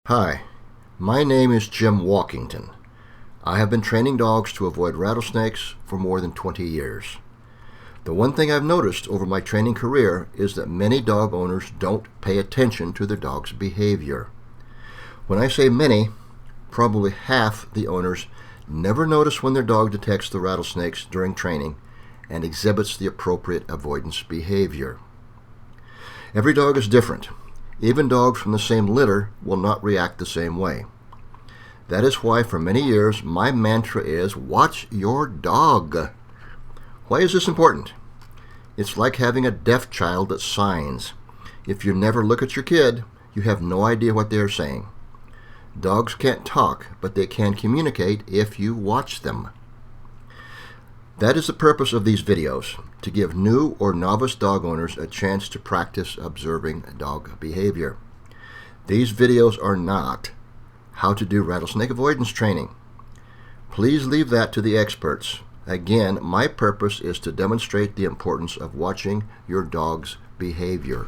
Hi, my name is Jim Walkington. I have been training dogs to avoid rattlesnakes for more than 20 years. The one thing I've noticed over my training career is that many dog owners don't pay attention to their dog's behavior. When I say many, probably half the owners never notice when their dog detects the rattlesnakes during training and exhibits the appropriate avoidance behavior. Every dog is different. Even dogs from the same litter will not react the same way. That is why for many years my mantra is, watch your dog. Why is this important? It's like having a deaf child that signs. If you never look at your kid, you have no idea what they are saying. Dogs can't talk, but they can communicate if you watch them. That is the purpose of these videos, to give new or novice dog owners a chance to practice observing dog behavior. These videos are not how to do rattlesnake avoidance training. Please leave that to the experts. Again, my purpose is to demonstrate the importance of watching your dog's behavior.